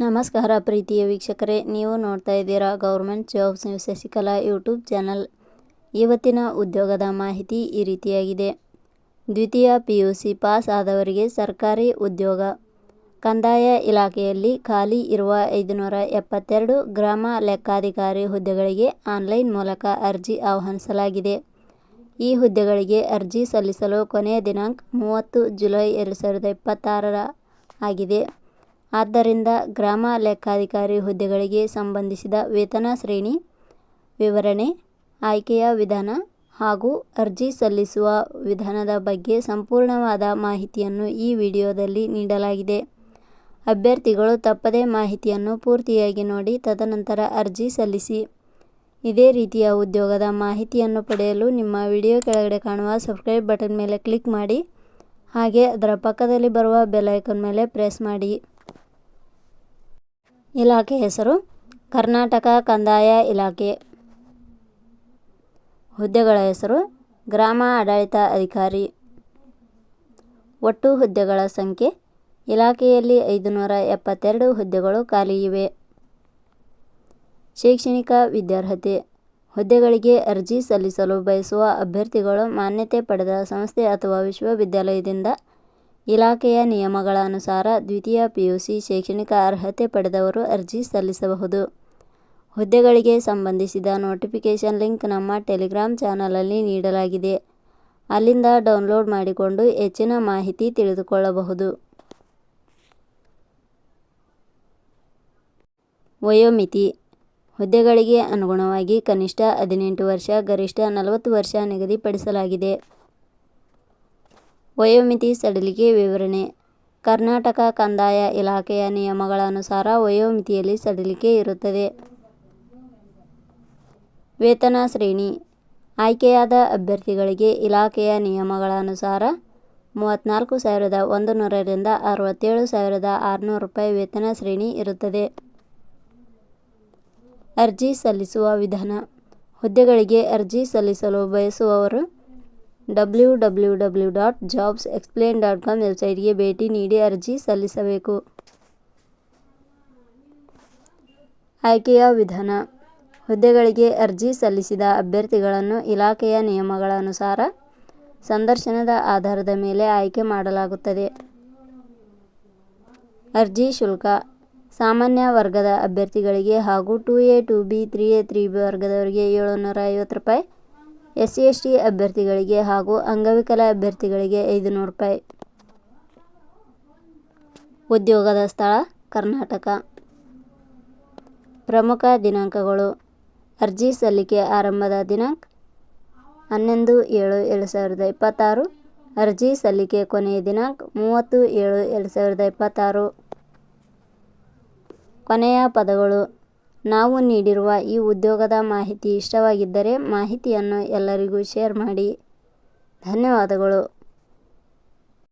ನಮಸ್ಕಾರ ಪ್ರೀತಿಯ ವೀಕ್ಷಕರೇ, ನೀವು ನೋಡ್ತಾ ಇದ್ದೀರಾ government jobs news Shashikala YouTube channel. ಇವತ್ತಿನ ಉದ್ಯೋಗದ ಮಾಹಿತಿ ಈ ರೀತಿಯಾಗಿದೆ. ದ್ವಿತೀಯ PUC ಪಾಸ್ ಆದವರಿಗೆ ಸರ್ಕಾರಿ ಉದ್ಯೋಗ. ಕಂದಾಯ ಇಲಾಖೆಯಲ್ಲಿ ಖಾಲಿ ಇರುವ 572 ಗ್ರಾಮ ಲೆಕ್ಕಾಧಿಕಾರಿ ಹುದ್ದೆಗಳಿಗೆ ಆನ್ಲೈನ್ ಮೂಲಕ ಅರ್ಜಿ ಆಹ್ವಾನಿಸಲಾಗಿದೆ. ಈ ಹುದ್ದೆಗಳಿಗೆ ಅರ್ಜಿ ಸಲ್ಲಿಸಲು ಕೊನೆಯ ದಿನಾಂಕ 30 ಜುಲೈ 2026 ಆಗಿದೆ. ಆದ್ದರಿಂದ ಗ್ರಾಮ ಲೆಕ್ಕಾಧಿಕಾರಿ ಹುದ್ದೆಗಳಿಗೆ ಸಂಬಂಧಿಸಿದ ವೇತನ ಶ್ರೇಣಿ, ವಿವರಣೆ, ಆಯ್ಕೆಯ ವಿಧಾನ ಹಾಗೂ ಅರ್ಜಿ ಸಲ್ಲಿಸುವ ವಿಧಾನದ ಬಗ್ಗೆ ಸಂಪೂರ್ಣವಾದ ಮಾಹಿತಿಯನ್ನು ಈ ವಿಡಿಯೋದಲ್ಲಿ ನೀಡಲಾಗಿದೆ. ಅಭ್ಯರ್ಥಿಗಳು ತಪ್ಪದೇ ಮಾಹಿತಿಯನ್ನು ಪೂರ್ತಿಯಾಗಿ ನೋಡಿ ತದನಂತರ ಅರ್ಜಿ ಸಲ್ಲಿಸಿ. ಇದೇ ರೀತಿಯ ಉದ್ಯೋಗದ ಮಾಹಿತಿಯನ್ನು ಪಡೆಯಲು ನಿಮ್ಮ ವಿಡಿಯೋ ಕೆಳಗಡೆ ಕಾಣುವ ಸಬ್ಸ್ಕ್ರೈಬ್ ಬಟನ್ ಮೇಲೆ ಕ್ಲಿಕ್ ಮಾಡಿ, ಹಾಗೆ ಅದರ ಪಕ್ಕದಲ್ಲಿ ಬರುವ ಬೆಲ್ ಐಕಾನ್ ಮೇಲೆ ಪ್ರೆಸ್ ಮಾಡಿ. ಇಲಾಖೆ ಹೆಸರು ಕರ್ನಾಟಕ ಕಂದಾಯ ಇಲಾಖೆ. ಹುದ್ದೆಗಳ ಹೆಸರು ಗ್ರಾಮ ಆಡಳಿತ ಅಧಿಕಾರಿ. ಒಟ್ಟು ಹುದ್ದೆಗಳ ಸಂಖ್ಯೆ ಇಲಾಖೆಯಲ್ಲಿ 572 ಹುದ್ದೆಗಳು ಖಾಲಿ ಇವೆ. ಶೈಕ್ಷಣಿಕ ವಿದ್ಯಾರ್ಹತೆ. ಹುದ್ದೆಗಳಿಗೆ ಅರ್ಜಿ ಸಲ್ಲಿಸಲು ಬಯಸುವ ಅಭ್ಯರ್ಥಿಗಳು ಮಾನ್ಯತೆ ಪಡೆದ ಸಂಸ್ಥೆ ಅಥವಾ ವಿಶ್ವವಿದ್ಯಾಲಯದಿಂದ ಇಲಾಖೆಯ ನಿಯಮಗಳ ಅನುಸಾರ ದ್ವಿತೀಯ PUC ಶೈಕ್ಷಣಿಕ ಅರ್ಹತೆ ಪಡೆದವರು ಅರ್ಜಿ ಸಲ್ಲಿಸಬಹುದು. ಹುದ್ದೆಗಳಿಗೆ ಸಂಬಂಧಿಸಿದ ನೋಟಿಫಿಕೇಷನ್ ಲಿಂಕ್ ನಮ್ಮ ಟೆಲಿಗ್ರಾಮ್ ಚಾನಲಲ್ಲಿ ನೀಡಲಾಗಿದೆ. ಅಲ್ಲಿಂದ ಡೌನ್ಲೋಡ್ ಮಾಡಿಕೊಂಡು ಹೆಚ್ಚಿನ ಮಾಹಿತಿ ತಿಳಿದುಕೊಳ್ಳಬಹುದು. ವಯೋಮಿತಿ. ಹುದ್ದೆಗಳಿಗೆ ಅನುಗುಣವಾಗಿ ಕನಿಷ್ಠ 18 ವರ್ಷ, ಗರಿಷ್ಠ 40 ವರ್ಷ ನಿಗದಿಪಡಿಸಲಾಗಿದೆ. ವಯೋಮಿತಿ ಸಡಿಲಿಕೆ ವಿವರಣೆ. ಕರ್ನಾಟಕ ಕಂದಾಯ ಇಲಾಖೆಯ ನಿಯಮಗಳ ಅನುಸಾರ ವಯೋಮಿತಿಯಲ್ಲಿ ಸಡಿಲಿಕೆ ಇರುತ್ತದೆ. ವೇತನ ಶ್ರೇಣಿ. ಆಯ್ಕೆಯಾದ ಅಭ್ಯರ್ಥಿಗಳಿಗೆ ಇಲಾಖೆಯ ನಿಯಮಗಳ ಅನುಸಾರ 34,100 ರಿಂದ 67,600 ರೂಪಾಯಿ ವೇತನ ಶ್ರೇಣಿ ಇರುತ್ತದೆ. ಅರ್ಜಿ ಸಲ್ಲಿಸುವ ವಿಧಾನ. ಹುದ್ದೆಗಳಿಗೆ ಅರ್ಜಿ ಸಲ್ಲಿಸಲು ಬಯಸುವವರು www.jobsexplain.com ವೆಬ್ಸೈಟ್ಗೆ ಭೇಟಿ ನೀಡಿ ಅರ್ಜಿ ಸಲ್ಲಿಸಬೇಕು. ಆಯ್ಕೆಯ ವಿಧಾನ. ಹುದ್ದೆಗಳಿಗೆ ಅರ್ಜಿ ಸಲ್ಲಿಸಿದ ಅಭ್ಯರ್ಥಿಗಳನ್ನು ಇಲಾಖೆಯ ನಿಯಮಗಳ ಅನುಸಾರ ಸಂದರ್ಶನದ ಆಧಾರದ ಮೇಲೆ ಆಯ್ಕೆ ಮಾಡಲಾಗುತ್ತದೆ. ಅರ್ಜಿ ಶುಲ್ಕ. ಸಾಮಾನ್ಯ ವರ್ಗದ ಅಭ್ಯರ್ಥಿಗಳಿಗೆ ಹಾಗೂ 2A, 2B, 3A, 3B ವರ್ಗದವರಿಗೆ 750 ರೂಪಾಯಿ, SC/ST ಅಭ್ಯರ್ಥಿಗಳಿಗೆ ಹಾಗೂ ಅಂಗವಿಕಲ ಅಭ್ಯರ್ಥಿಗಳಿಗೆ 500 ರೂಪಾಯಿ. ಉದ್ಯೋಗದ ಸ್ಥಳ ಕರ್ನಾಟಕ. ಪ್ರಮುಖ ದಿನಾಂಕಗಳು. ಅರ್ಜಿ ಸಲ್ಲಿಕೆ ಆರಂಭದ ದಿನಾಂಕ 11/7/2026. ಅರ್ಜಿ ಸಲ್ಲಿಕೆ ಕೊನೆಯ ದಿನಾಂಕ 30/7/2026. ಕೊನೆಯ ಪದಗಳು. ನಾವು ನೀಡಿರುವ ಈ ಉದ್ಯೋಗದ ಮಾಹಿತಿ ಇಷ್ಟವಾಗಿದ್ದರೆ ಮಾಹಿತಿಯನ್ನು ಎಲ್ಲರಿಗೂ ಶೇರ್ ಮಾಡಿ. ಧನ್ಯವಾದಗಳು.